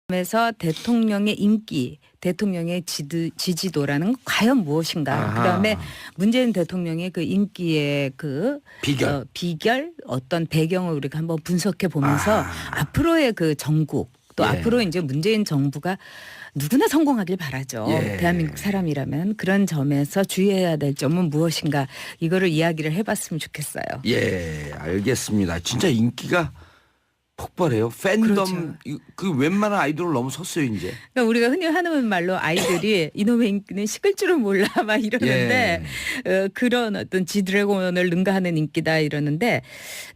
그래서 대통령의 인기, 대통령의 지지도라는 건 과연 무엇인가. 아하. 그다음에 문재인 대통령의 그 인기의 그 비결. 비결 어떤 배경을 우리가 한번 분석해 보면서 아. 앞으로의 그 전국 또 예. 앞으로 이제 문재인 정부가 누구나 성공하길 바라죠. 예. 대한민국 사람이라면 그런 점에서 주의해야 될 점은 무엇인가 이거를 이야기를 해봤으면 좋겠어요. 예, 알겠습니다. 진짜 인기가 폭발해요. 팬덤 그렇죠. 그 웬만한 아이돌을 넘어섰어요 이제. 그러니까 우리가 흔히 하는 말로 아이들이 이놈의 인기는 식을 줄은 몰라 막 이러는데 그런 어떤 지드래곤을 능가하는 인기다 이러는데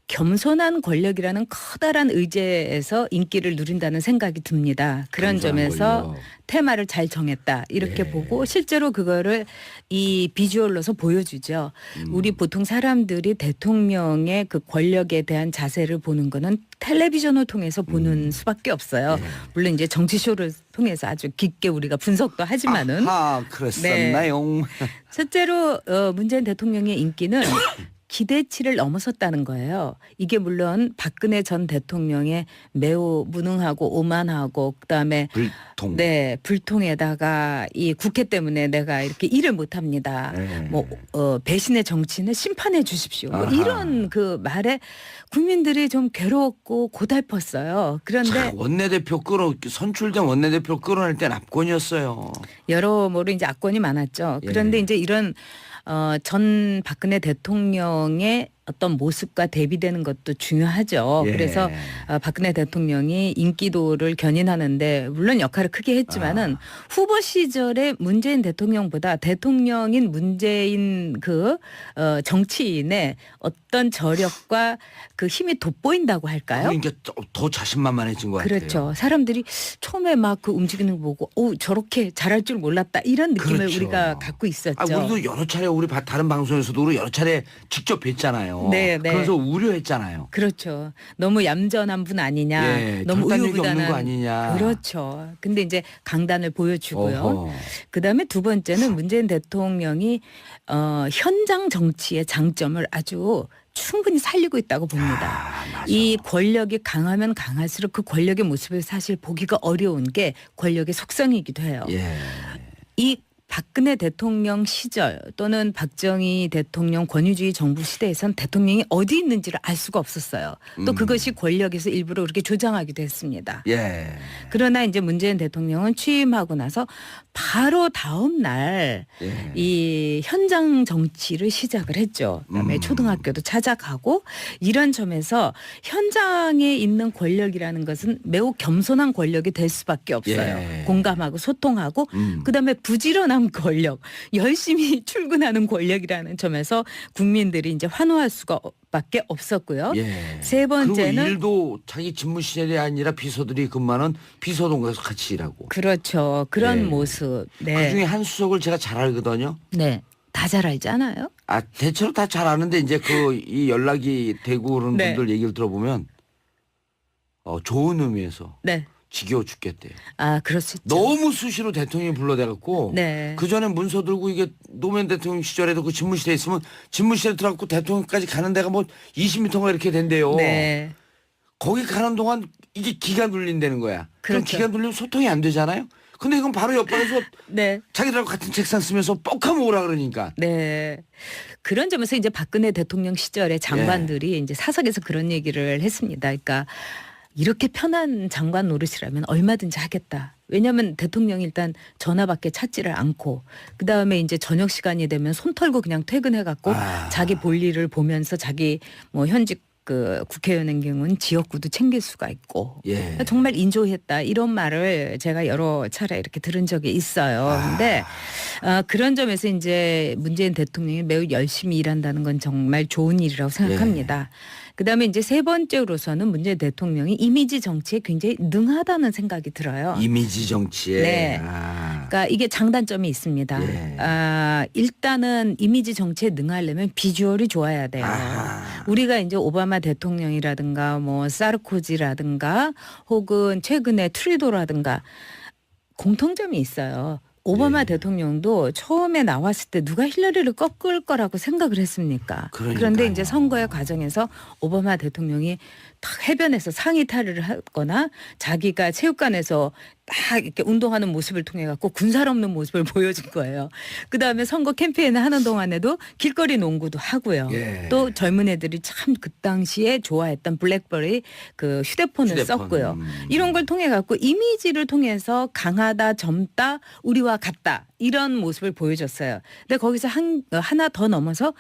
겸손한 권력이라는 커다란 의제에서 인기를 누린다는 생각이 듭니다. 그런 겸손한 점에서 권력. 테마를 잘 정했다 이렇게 예. 보고 실제로 그거를 이 비주얼로서 보여주죠. 우리 보통 사람들이 대통령의 그 권력에 대한 자세를 보는 거는 텔레비전을 통해서 보는 수밖에 없어요. 예. 물론 이제 정치쇼를 통해서 아주 깊게 우리가 분석도 하지만은 아, 그랬었나요? 실제로 문재인 대통령의 인기는 기대치를 넘어섰다는 거예요. 이게 물론 박근혜 전 대통령의 매우 무능하고 오만하고 그다음에 불통. 네, 불통에다가 이 국회 때문에 내가 이렇게 일을 못 합니다. 네. 뭐 배신의 정치는 심판해 주십시오. 뭐 아하. 이런 그 말에 국민들이 좀 괴로웠고 고달펐어요. 그런데 자, 선출된 원내대표 끌어낼 땐 압권이었어요. 여러모로 이제 압권이 많았죠. 그런데 예. 이제 이런 전 박근혜 대통령의 어떤 모습과 대비되는 것도 중요하죠. 예. 그래서 박근혜 대통령이 인기도를 견인하는데 물론 역할을 크게 했지만은 후보 시절에 문재인 대통령보다 대통령인 문재인 그 정치인의 어떤 저력과 그 힘이 돋보인다고 할까요? 그러니까 더 자신만만해진 것 같아요. 그렇죠. 사람들이 처음에 막 그 움직이는 거 보고 저렇게 잘할 줄 몰랐다 이런 느낌을 그렇죠. 우리가 갖고 있었죠. 우리도 여러 차례 우리 다른 방송에서도 우리 여러 차례 직접 뵀잖아요. 네, 네. 그래서 우려했잖아요. 그렇죠. 너무 얌전한 분 아니냐. 예, 너무 결단력이 없는 우유부단한 거 아니냐. 그렇죠. 근데 이제 강단을 보여주고요. 어허. 그다음에 두 번째는 문재인 대통령이 현장 정치의 장점을 아주 충분히 살리고 있다고 봅니다. 맞아. 이 권력이 강하면 강할수록 그 권력의 모습을 사실 보기가 어려운 게 권력의 속성이기도 해요. 예. 이 박근혜 대통령 시절 또는 박정희 대통령 권위주의 정부 시대에선 대통령이 어디 있는지를 알 수가 없었어요. 또 그것이 권력에서 일부러 그렇게 조장하기도 했습니다. 예. 그러나 이제 문재인 대통령은 취임하고 나서 바로 다음 날 이 현장 정치를 시작을 했죠. 그다음에 초등학교도 찾아가고 이런 점에서 현장에 있는 권력이라는 것은 매우 겸손한 권력이 될 수밖에 없어요. 예. 공감하고 소통하고 그다음에 부지런한 권력, 열심히 출근하는 권력이라는 점에서 국민들이 이제 환호할 수밖에 없었고요. 예. 세 번째는 그리고 일도 자기 집무 시절이 아니라 비서들이 근무하는 비서동에서 같이 일하고. 그렇죠. 그런 예. 모습. 네. 그중에 한 수석을 제가 잘 알거든요. 네. 다 잘 알지 않아요? 대체로 다 잘 아는데 이제 이 연락이 되고 그런 네. 분들 얘기를 들어보면 좋은 의미에서 네. 지겨워 죽겠대요. 그럴 수 있죠. 너무 수시로 대통령이 불러대갖고 네. 그 전에 문서 들고 이게 노무현 대통령 시절에도 그 집무실에 있으면 집무실에 들어가고 대통령까지 가는 데가 뭐 20m가 이렇게 된대요. 네. 거기 가는 동안 이게 기가 눌린다는 거야. 그럼 그렇죠. 기가 눌리면 소통이 안 되잖아요. 근데 이건 바로 옆방에서 네. 자기들하고 같은 책상 쓰면서 뻑하면 오라 그러니까. 네. 그런 점에서 이제 박근혜 대통령 시절에 장관들이 이제 사석에서 그런 얘기를 했습니다. 그러니까 이렇게 편한 장관 노릇이라면 얼마든지 하겠다. 왜냐하면 대통령이 일단 전화밖에 찾지를 않고 그다음에 이제 저녁 시간이 되면 손 털고 그냥 퇴근해갖고 자기 볼일을 보면서 자기 뭐 현직 그 국회의원의 경우는 지역구도 챙길 수가 있고 예. 정말 인조했다 이런 말을 제가 여러 차례 이렇게 들은 적이 있어요. 근데 그런 점에서 이제 문재인 대통령이 매우 열심히 일한다는 건 정말 좋은 일이라고 생각합니다. 그다음에 이제 세 번째로서는 문재인 대통령이 이미지 정치에 굉장히 능하다는 생각이 들어요. 이미지 정치에. 네. 그러니까 이게 장단점이 있습니다. 일단은 이미지 정치에 능하려면 비주얼이 좋아야 돼요. 우리가 이제 오바마 대통령이라든가 뭐 사르코지라든가 혹은 최근에 트루도라든가 공통점이 있어요. 오바마 대통령도 처음에 나왔을 때 누가 힐러리를 꺾을 거라고 생각을 했습니까? 그런데 그러니까요. 이제 선거의 과정에서 오바마 대통령이 딱 해변에서 상의 탈의를 하거나 자기가 체육관에서 딱 이렇게 운동하는 모습을 통해 갖고 군살 없는 모습을 보여준 거예요. 그 다음에 선거 캠페인을 하는 동안에도 길거리 농구도 하고요. 예. 또 젊은 애들이 참 그 당시에 좋아했던 블랙버리 그 휴대폰을 휴대폰. 썼고요. 이런 걸 통해 갖고 이미지를 통해서 강하다, 젊다, 우리와 같다 이런 모습을 보여줬어요. 근데 거기서 하나 더 넘어서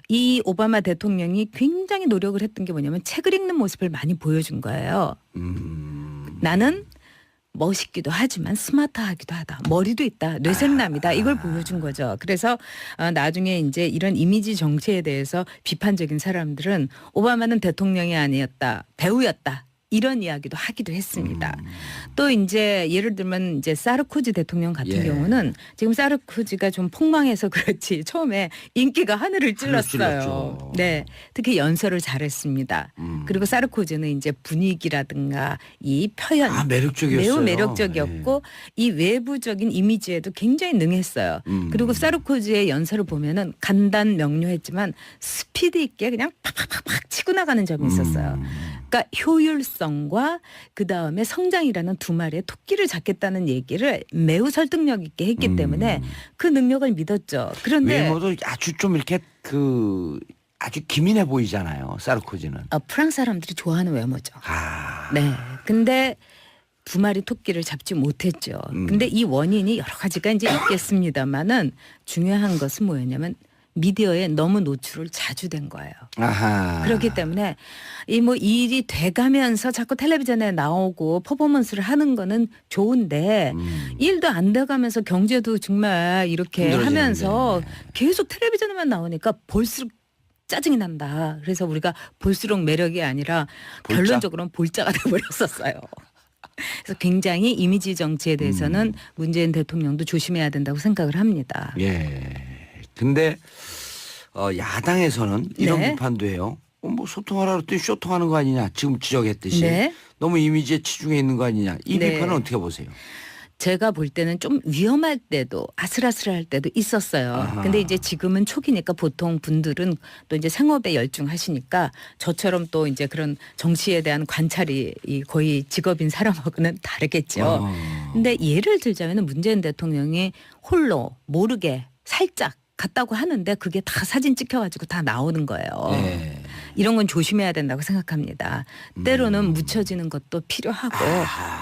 이 오바마 대통령이 굉장히 노력을 했던 게 뭐냐면 책을 읽는 모습을 많이 보여준 거예요. 나는 멋있기도 하지만 스마트하기도 하다. 머리도 있다. 뇌생남이다. 이걸 보여준 거죠. 그래서 나중에 이제 이런 이미지 정치에 대해서 비판적인 사람들은 오바마는 대통령이 아니었다. 배우였다. 이런 이야기도 하기도 했습니다. 또 이제 예를 들면 이제 사르코지 대통령 같은 예. 경우는 지금 사르코지가 좀 폭망해서 그렇지 처음에 인기가 하늘을 찔렀어요. 찔렀죠. 네, 특히 연설을 잘했습니다. 그리고 사르코지는 이제 분위기라든가 이 표현 매력적이었어요. 매우 매력적이었고 이 외부적인 이미지에도 굉장히 능했어요. 그리고 사르코지의 연설을 보면은 간단 명료했지만 스피드 있게 그냥 팍팍팍팍 치고 나가는 점이 있었어요. 그러니까 효율성과 그 다음에 성장이라는 두 마리의 토끼를 잡겠다는 얘기를 매우 설득력 있게 했기 때문에 그 능력을 믿었죠. 그런데 외모도 아주 좀 이렇게 아주 기민해 보이잖아요. 사르코지는. 프랑스 사람들이 좋아하는 외모죠. 아. 네. 근데 두 마리 토끼를 잡지 못했죠. 근데 이 원인이 여러 가지가 이제 있겠습니다만은 중요한 것은 뭐였냐면 미디어에 너무 노출을 자주 된 거예요. 아하. 그렇기 때문에 이 뭐 일이 돼가면서 자꾸 텔레비전에 나오고 퍼포먼스를 하는 거는 좋은데 일도 안 돼가면서 경제도 정말 이렇게 힘들어지는데. 하면서 계속 텔레비전에만 나오니까 볼수록 짜증이 난다. 그래서 우리가 볼수록 매력이 아니라 볼자? 결론적으로는 볼자가 돼버렸었어요. 그래서 굉장히 이미지 정치에 대해서는 문재인 대통령도 조심해야 된다고 생각을 합니다. 예. 근데 야당에서는 이런 네. 비판도 해요. 뭐 소통하라 그랬더니 쇼통하는 거 아니냐. 지금 지적했듯이. 네. 너무 이미지에 치중해 있는 거 아니냐. 이 네. 비판은 어떻게 보세요? 제가 볼 때는 좀 위험할 때도 아슬아슬할 때도 있었어요. 아하. 근데 이제 지금은 초기니까 보통 분들은 또 이제 생업에 열중하시니까 저처럼 또 이제 그런 정치에 대한 관찰이 거의 직업인 사람하고는 다르겠죠. 근데 예를 들자면 문재인 대통령이 홀로 모르게 살짝 갔다고 하는데 그게 다 사진 찍혀가지고 다 나오는 거예요. 네. 이런 건 조심해야 된다고 생각합니다. 때로는 묻혀지는 것도 필요하고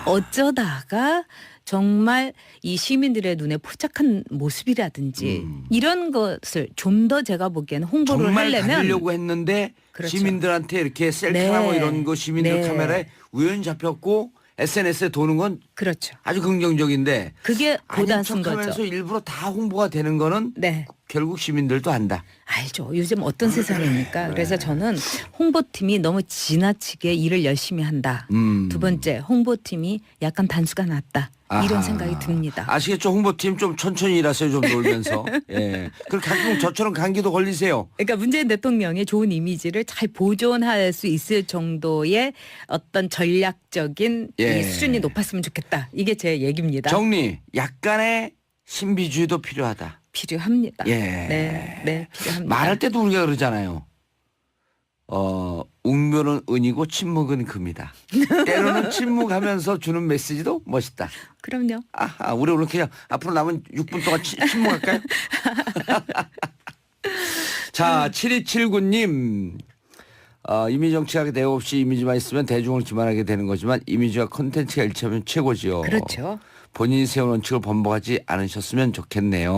어쩌다가 정말 이 시민들의 눈에 포착한 모습이라든지 이런 것을 좀 더 제가 보기에는 홍보를 정말 하려면 가리려고 했는데 그렇죠. 시민들한테 이렇게 셀카하고 네. 이런 거 시민들 네. 카메라에 우연히 잡혔고 SNS에 도는 건 그렇죠. 아주 긍정적인데 그게 아닌 고단순 척하면서 거죠. 일부러 다 홍보가 되는 거는 네. 결국 시민들도 안다. 알죠. 요즘 어떤 세상입니까? 그래서 저는 홍보팀이 너무 지나치게 일을 열심히 한다. 두 번째, 홍보팀이 약간 단수가 낮다. 이런 아하. 생각이 듭니다. 아시겠죠? 홍보팀 좀 천천히 일하세요. 좀 놀면서. 예. 그리고 가끔 저처럼 감기도 걸리세요. 그러니까 문재인 대통령의 좋은 이미지를 잘 보존할 수 있을 정도의 어떤 전략적인 예. 이 수준이 높았으면 좋겠다. 이게 제 얘기입니다. 정리. 약간의 신비주의도 필요하다. 필요합니다. 예. 네, 필요합니다. 말할 때도 우리가 그러잖아요. 웅변은 은이고 침묵은 금이다. 때로는 침묵하면서 주는 메시지도 멋있다. 그럼요. 아하, 우리 오늘 그냥 앞으로 남은 6분 동안 침묵할까요? 자, 7279님. 이미지 정치하게 대우 없이 이미지만 있으면 대중을 기만하게 되는 거지만 이미지와 콘텐츠가 일치하면 최고지요. 그렇죠. 본인이 세운 원칙을 번복하지 않으셨으면 좋겠네요.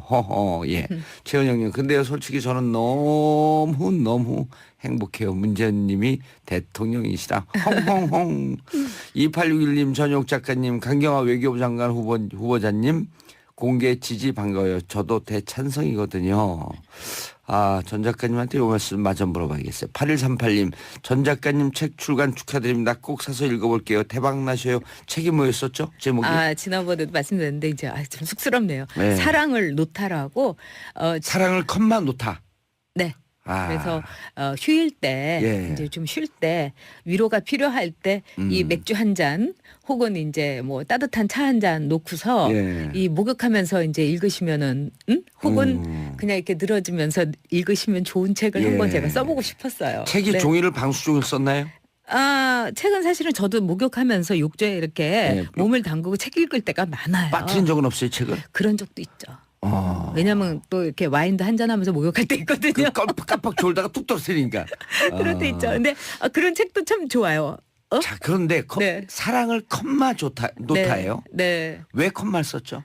허허, 예. 최은영님, 근데요, 솔직히 저는 너무 행복해요. 문재인 님이 대통령이시라. 헝헝헝. 2861님, 전용 작가님, 강경화 외교부 장관 후보자님, 공개 지지 반가워요. 저도 대찬성이거든요. 전 작가님한테 요 말씀 마저 물어봐야겠어요. 8138님, 전 작가님 책 출간 축하드립니다. 꼭 사서 읽어볼게요. 대박 나셔요. 책이 뭐였었죠? 제목이? 지난번에도 말씀드렸는데 이제 좀 쑥스럽네요. 네. 사랑을 놓다라고 사랑을 컷만 놓다. 네. 그래서 휴일 때 예. 이제 좀 쉴 때 위로가 필요할 때 이 맥주 한 잔 혹은 이제 뭐 따뜻한 차 한 잔 놓고서 예. 이 목욕하면서 이제 읽으시면은 혹은 그냥 이렇게 늘어지면서 읽으시면 좋은 책을 예. 한번 제가 써보고 싶었어요. 책이 네. 종이를 방수종이를 썼나요? 최근 사실은 저도 목욕하면서 욕조에 이렇게 네. 몸을 담그고 책 읽을 때가 많아요. 빠뜨린 적은 없어요, 책을? 그런 적도 있죠. 왜냐면 또 이렇게 와인도 한잔하면서 목욕할 때 있거든요. 깜빡 졸다가 뚝 떨어뜨리니까. 그럴 때 있죠. 근데 그런 책도 참 좋아요. 자, 그런데 네. 사랑을 컴마 노타예요? 네. 왜 컴마를 썼죠?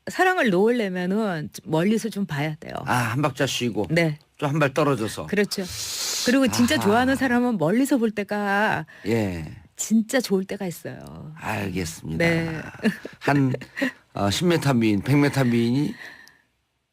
사랑을 놓으려면은 멀리서 좀 봐야 돼요. 한 박자 쉬고 네. 좀 한 발 떨어져서. 그렇죠. 그리고 진짜 아하. 좋아하는 사람은 멀리서 볼 때가 예. 진짜 좋을 때가 있어요. 알겠습니다. 네. 한 10m 미인, 100m 미인이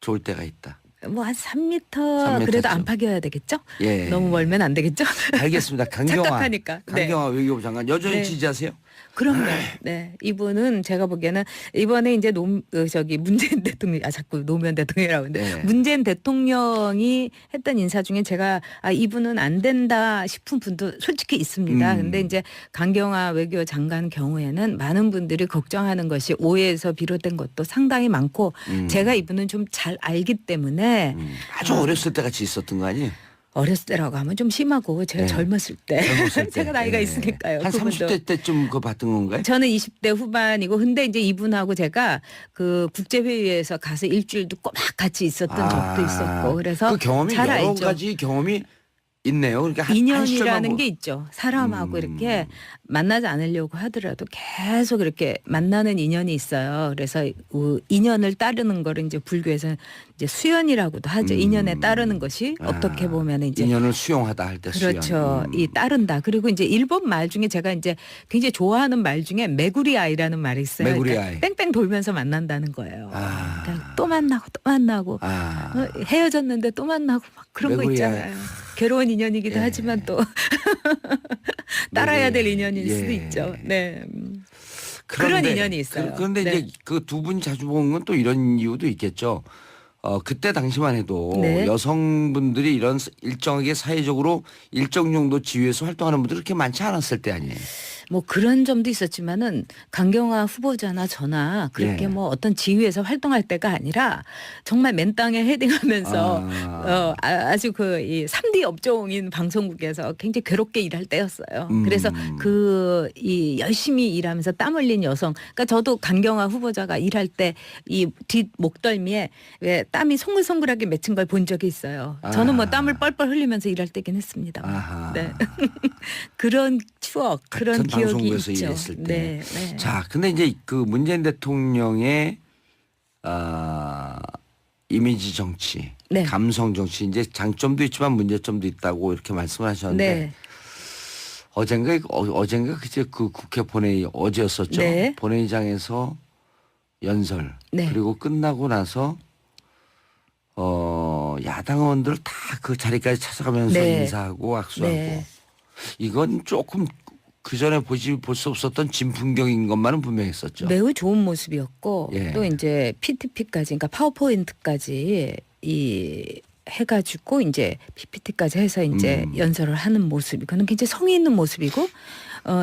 좋을 때가 있다. 뭐 한 3m 3m 그래도 쯤. 안팎이어야 되겠죠? 예. 너무 멀면 안 되겠죠? 알겠습니다. 강경화. 착각하니까. 네. 강경화 외교부 장관 여전히 네. 지지하세요? 그럼요. 네. 이분은 제가 보기에는 이번에 이제 문재인 대통령, 자꾸 노무현 대통령이라고 하는데 네. 문재인 대통령이 했던 인사 중에 제가 이분은 안 된다 싶은 분도 솔직히 있습니다. 근데 이제 강경화 외교 장관 경우에는 많은 분들이 걱정하는 것이 오해에서 비롯된 것도 상당히 많고 제가 이분은 좀 잘 알기 때문에 아주 어렸을 때 같이 있었던 거 아니에요? 어렸을 때라고 하면 좀 심하고 제가 네. 젊었을 때 젊었을 때. 제가 나이가 예. 있으니까요. 한 그분도. 30대 때쯤 그거 봤던 건가요? 저는 20대 후반이고 근데 이제 이분하고 제가 그 국제회의에서 가서 일주일도 꼬박 같이 있었던 적도 있었고 그래서 그 경험이 잘 여러 알죠. 가지 경험이 있네요. 그러니까 한 인연이라는 시절만 게 있죠. 사람하고 이렇게 만나지 않으려고 하더라도 계속 이렇게 만나는 인연이 있어요. 그래서 인연을 따르는 거를 이제 불교에서 이제 수연이라고도 하죠. 인연에 따르는 것이 어떻게 보면 이제 인연을 수용하다 할 때 그렇죠. 수용. 이 따른다. 그리고 이제 일본 말 중에 제가 이제 굉장히 좋아하는 말 중에 메구리 아이라는 말이 있어요. 메구리 그러니까 아이. 뺑뺑 돌면서 만난다는 거예요. 아. 그러니까 또 만나고 또 만나고 헤어졌는데 또 만나고 막 그런 거 메구리 있잖아요. 괴로운 인연이기도 예. 하지만 또 따라야 될 인연일 예. 수도 있죠. 네. 그런 인연이 있어요. 그런데 네. 이제 그 두 분이 자주 보는 건 또 이런 이유도 있겠죠. 그때 당시만 해도 네. 여성분들이 이런 일정하게 사회적으로 일정 정도 지위에서 활동하는 분들이 그렇게 많지 않았을 때 아니에요. 뭐 그런 점도 있었지만은 강경화 후보자나 저나 그렇게 예. 뭐 어떤 지위에서 활동할 때가 아니라 정말 맨 땅에 헤딩하면서 아주 그 이 3D 업종인 방송국에서 굉장히 괴롭게 일할 때였어요. 그래서 그 이 열심히 일하면서 땀 흘린 여성. 그러니까 저도 강경화 후보자가 일할 때 이 뒷 목덜미에 왜 땀이 송글송글하게 맺힌 걸 본 적이 있어요. 저는 뭐 땀을 뻘뻘 흘리면서 일할 때긴 했습니다. 아하. 네. 그런 추억, 그런 같은 기억이 방송국에서 있죠. 일했을 때. 네, 네. 자, 근데 이제 그 문재인 대통령의 이미지 정치, 네. 감성 정치 이제 장점도 있지만 문제점도 있다고 이렇게 말씀을 하셨는데 네. 어젠가 그제 그 국회 본회의 어제였었죠. 네. 본회의장에서 연설 네. 그리고 끝나고 나서 야당 의원들 다 그 자리까지 찾아가면서 네. 인사하고 악수하고 네. 이건 조금 그 전에 볼 수 없었던 진풍경인 것만은 분명히 있었죠. 매우 좋은 모습이었고 예. 또 이제 PPT까지 그러니까 파워포인트까지 이 해가지고 이제 PPT까지 해서 이제 연설을 하는 모습 이거는 굉장히 성의 있는 모습이고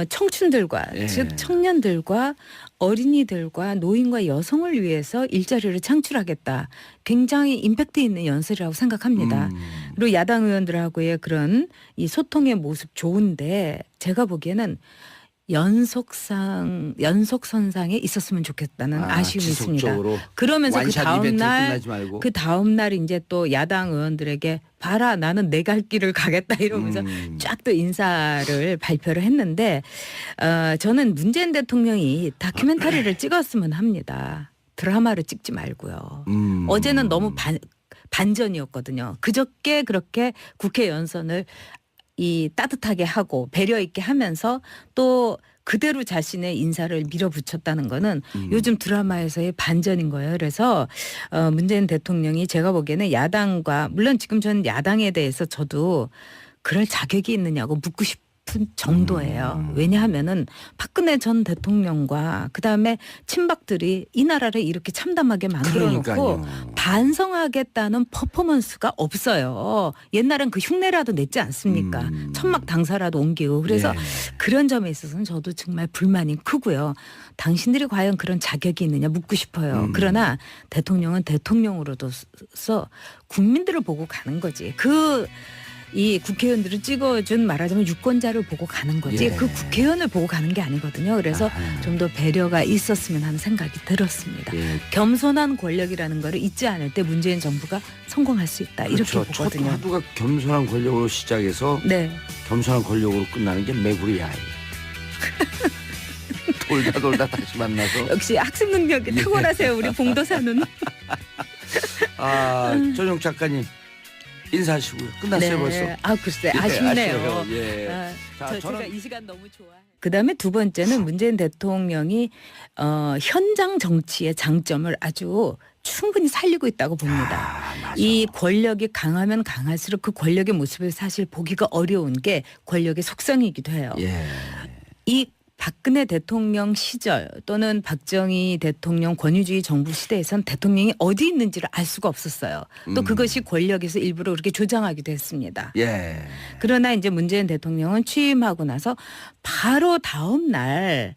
청춘들과 예. 즉 청년들과 어린이들과 노인과 여성을 위해서 일자리를 창출하겠다. 굉장히 임팩트 있는 연설이라고 생각합니다. 그리고 야당 의원들하고의 그런 이 소통의 모습 좋은데 제가 보기에는 연속선상에 있었으면 좋겠다는 아쉬움이 지속적으로 있습니다. 그러면서 그 완샷 다음 이벤트로 날 끝나지 말고. 그 다음 날 이제 또 야당 의원들에게 봐라 나는 내 갈 길을 가겠다 이러면서 쫙 또 인사를 발표를 했는데 저는 문재인 대통령이 다큐멘터리를 찍었으면 합니다. 드라마를 찍지 말고요. 어제는 너무 반전이었거든요. 그저께 그렇게 국회 연설을 이 따뜻하게 하고 배려 있게 하면서 또 그대로 자신의 인사를 밀어붙였다는 거는 요즘 드라마에서의 반전인 거예요. 그래서 문재인 대통령이 제가 보기에는 야당과 물론 지금 저는 야당에 대해서 저도 그럴 자격이 있느냐고 묻고 싶은 정도예요. 왜냐하면은 박근혜 전 대통령과 그다음에 친박들이 이 나라를 이렇게 참담하게 만들어놓고 그러니까요. 반성하겠다는 퍼포먼스가 없어요. 옛날엔 그 흉내라도 냈지 않습니까? 천막 당사라도 옮기고. 그래서 예. 그런 점에 있어서는 저도 정말 불만이 크고요. 당신들이 과연 그런 자격이 있느냐 묻고 싶어요. 그러나 대통령은 대통령으로서 국민들을 보고 가는 거지. 이 국회의원들을 찍어준 말하자면 유권자를 보고 가는 거지 예. 그 국회의원을 보고 가는 게 아니거든요. 그래서 아하. 좀 더 배려가 있었으면 하는 생각이 들었습니다. 예. 겸손한 권력이라는 거를 잊지 않을 때 문재인 정부가 성공할 수 있다. 이렇게 그렇죠. 첫 보거든요. 화두가 겸손한 권력으로 시작해서 네. 겸손한 권력으로 끝나는 게 매구리야. 돌다 다시 만나서. 역시 학습 능력이 예. 탁월하세요. 우리 봉도사는. 전용 작가님 인사하시고요. 끝났어요 벌써. 아 글쎄 예, 아쉽네요. 아쉬워요. 예. 아, 자, 제가 저는 이 시간 너무 좋아해요. 그다음에 두 번째는 문재인 대통령이 현장 정치의 장점을 아주 충분히 살리고 있다고 봅니다. 맞아. 이 권력이 강하면 강할수록 그 권력의 모습을 사실 보기가 어려운 게 권력의 속성이기도 해요. 예. 이 박근혜 대통령 시절 또는 박정희 대통령 권위주의 정부 시대에선 대통령이 어디 있는지를 알 수가 없었어요. 또 그것이 권력에서 일부러 그렇게 조장하기도 했습니다. 예. 그러나 이제 문재인 대통령은 취임하고 나서 바로 다음 날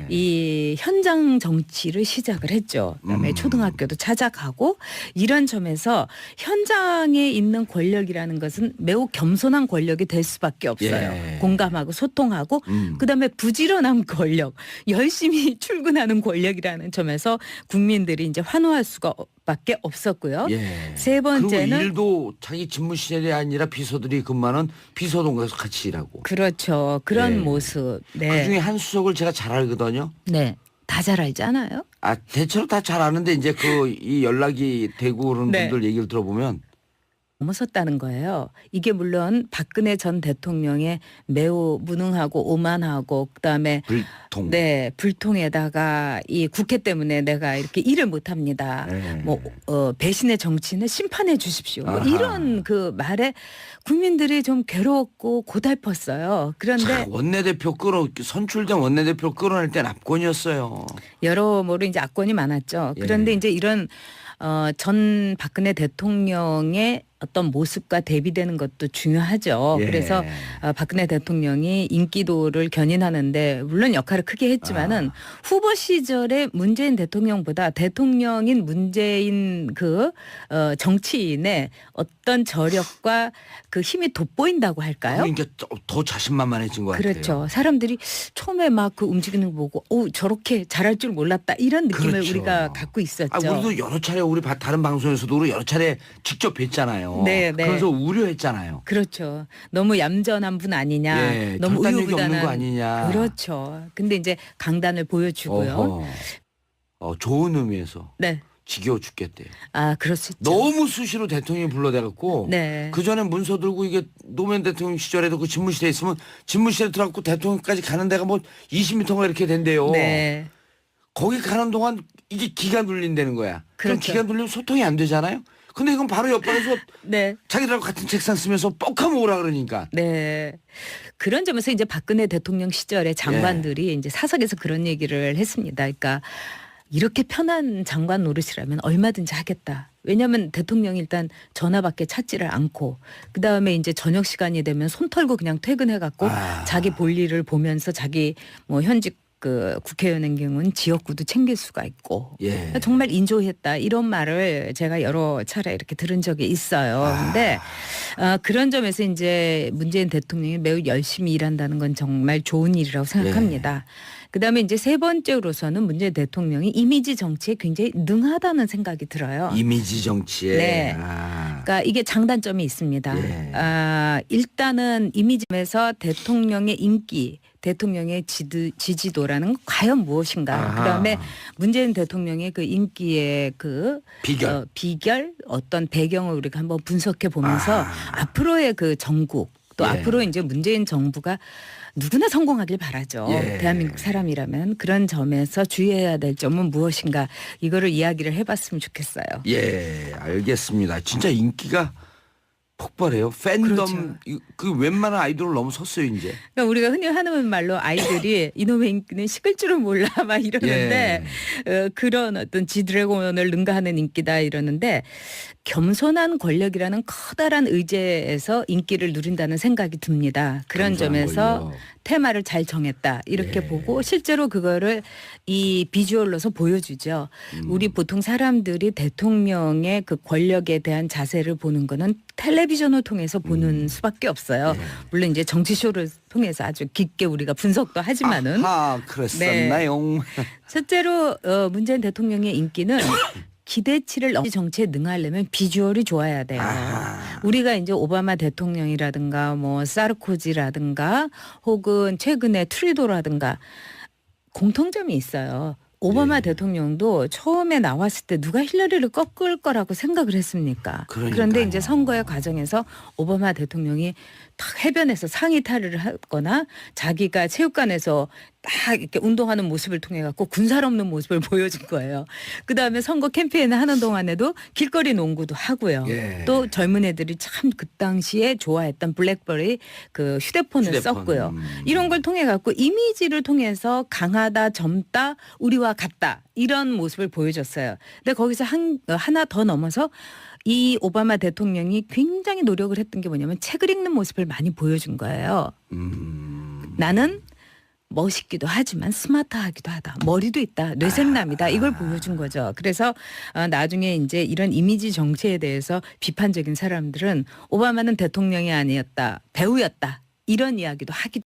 이 현장 정치를 시작을 했죠. 그다음에 초등학교도 찾아가고 이런 점에서 현장에 있는 권력이라는 것은 매우 겸손한 권력이 될 수밖에 없어요. 예. 공감하고 소통하고 그다음에 부지런한 권력, 열심히 출근하는 권력이라는 점에서 국민들이 이제 환호할 수밖에 없었고요. 예. 세 번째는 그리고 일도 자기 집무실이 아니라 비서들이 근무하는 비서동에서 같이 일하고. 그렇죠. 그런 예. 모습. 네. 그중에 한 수석을 제가 잘 알거든요. 네. 다 잘 알지 않아요? 대체로 다 잘 아는데 이제 이 연락이 되고 그런 네. 분들 얘기를 들어보면 넘어섰다는 거예요. 이게 물론 박근혜 전 대통령의 매우 무능하고 오만하고 그다음에 불통. 네 불통에다가 이 국회 때문에 내가 이렇게 일을 못합니다. 네. 뭐 배신의 정치는 심판해 주십시오. 뭐 아하. 이런 그 말에 국민들이 좀 괴로웠고 고달펐어요. 그런데 자, 선출된 원내대표 끌어낼 땐 압권이었어요. 여러모로 이제 압권이 많았죠. 그런데 예. 이제 이런 전 박근혜 대통령의 어떤 모습과 대비되는 것도 중요하죠. 예. 그래서 박근혜 대통령이 인기도를 견인하는데 물론 역할을 크게 했지만은 후보 시절에 문재인 대통령보다 대통령인 문재인 그 정치인의 어떤 저력과 그 힘이 돋보인다고 할까요? 그러니까 더 자신만만해진 것 같아요. 그렇죠. 사람들이 처음에 막 그 움직이는 거 보고 저렇게 잘할 줄 몰랐다 이런 느낌을 그렇죠. 우리가 갖고 있었죠. 우리도 여러 차례 다른 방송에서도 여러 차례 직접 뵀잖아요. 네, 네. 그래서 우려했잖아요. 그렇죠. 너무 얌전한 분 아니냐. 예, 너무 결단력이 없는 우유부단한 거 아니냐. 그렇죠. 근데 이제 강단을 보여주고요. 좋은 의미에서 네. 지겨워 죽겠대요. 그럴 수 있죠. 너무 수시로 대통령이 불러대갖고 네. 그 전에 문서 들고 이게 노무현 대통령 시절에도 그 집무실에 있으면 집무실에 들어가고 대통령까지 가는 데가 뭐 20m가 이렇게 된대요. 네. 거기 가는 동안 이게 기가 눌린다는 거야. 그럼 그렇죠. 기가 눌리면 소통이 안 되잖아요. 근데 이건 바로 옆방에서 네. 자기들하고 같은 책상 쓰면서 뻑하면 오라 그러니까. 네. 그런 점에서 이제 박근혜 대통령 시절에 장관들이 이제 사석에서 그런 얘기를 했습니다. 그러니까 이렇게 편한 장관 노릇이라면 얼마든지 하겠다. 왜냐하면 대통령이 일단 전화밖에 찾지를 않고 그다음에 이제 저녁 시간이 되면 손 털고 그냥 퇴근해갖고 자기 볼일을 보면서 자기 뭐 현직 그 국회의원의 경우는 지역구도 챙길 수가 있고 그러니까 정말 인조했다 이런 말을 제가 여러 차례 이렇게 들은 적이 있어요. 그런데 그런 점에서 이제 문재인 대통령이 매우 열심히 일한다는 건 정말 좋은 일이라고 생각합니다. 그다음에 이제 세 번째로서는 문재인 대통령이 이미지 정치에 굉장히 능하다는 생각이 들어요. 이미지 정치에. 네. 그러니까 이게 장단점이 있습니다. 예. 일단은 이미지에서 대통령의 인기, 대통령의 지지도라는 건 과연 무엇인가. 그다음에 문재인 대통령의 그 인기의 그 비결 어떤 배경을 우리가 한번 분석해 보면서 앞으로의 그 전국 또 앞으로 이제 문재인 정부가 누구나 성공하길 바라죠. 대한민국 사람이라면 그런 점에서 주의해야 될 점은 무엇인가 이거를 이야기를 해봤으면 좋겠어요. 예, 알겠습니다. 진짜 인기가 폭발해요. 팬덤 그렇죠. 그 웬만한 아이돌을 넘어섰어요 이제. 그러니까 우리가 흔히 하는 말로 아이들이 이놈의 인기는 식을 줄은 몰라 막 이러는데 그런 어떤 지드래곤을 능가하는 인기다 이러는데 겸손한 권력이라는 커다란 의제에서 인기를 누린다는 생각이 듭니다. 그런 겸손한 점에서 권력. 테마를 잘 정했다 이렇게 예. 보고 실제로 그거를 이 비주얼로서 보여주죠. 우리 보통 사람들이 대통령의 그 권력에 대한 자세를 보는 거는 텔레비전을 통해서 보는 수밖에 없어요. 예. 물론 이제 정치쇼를 통해서 아주 깊게 우리가 분석도 하지만은 아하, 그랬었나요? 실제로 문재인 대통령의 인기는 기대치를 넘는 정치에 능하려면 비주얼이 좋아야 돼요. 아하. 우리가 이제 오바마 대통령이라든가 뭐 사르코지라든가 혹은 최근에 트루도라든가 공통점이 있어요. 오바마 네. 대통령도 처음에 나왔을 때 누가 힐러리를 꺾을 거라고 생각을 했습니까? 그러니까요. 그런데 이제 선거의 과정에서 오바마 대통령이 탁 해변에서 상의 탈의를 하거나 자기가 체육관에서 딱 이렇게 운동하는 모습을 통해 갖고 군살 없는 모습을 보여준 거예요. 그다음에 선거 캠페인을 하는 동안에도 길거리 농구도 하고요. 예. 또 젊은 애들이 참 그 당시에 좋아했던 블랙버리 그 휴대폰을 휴대폰. 썼고요. 이런 걸 통해 갖고 이미지를 통해서 강하다, 젊다, 우리와 같다 이런 모습을 보여줬어요. 근데 거기서 하나 더 넘어서 이 오바마 대통령이 굉장히 노력을 했던 게 뭐냐면 책을 읽는 모습을 많이 보여준 거예요. 나는 멋있기도 하지만 스마트하기도 하다. 머리도 있다. 뇌생남이다. 이걸 보여준 거죠. 그래서 나중에 이제 이런 이미지 정치에 대해서 비판적인 사람들은 오바마는 대통령이 아니었다. 배우였다. 이런 이야기도 하기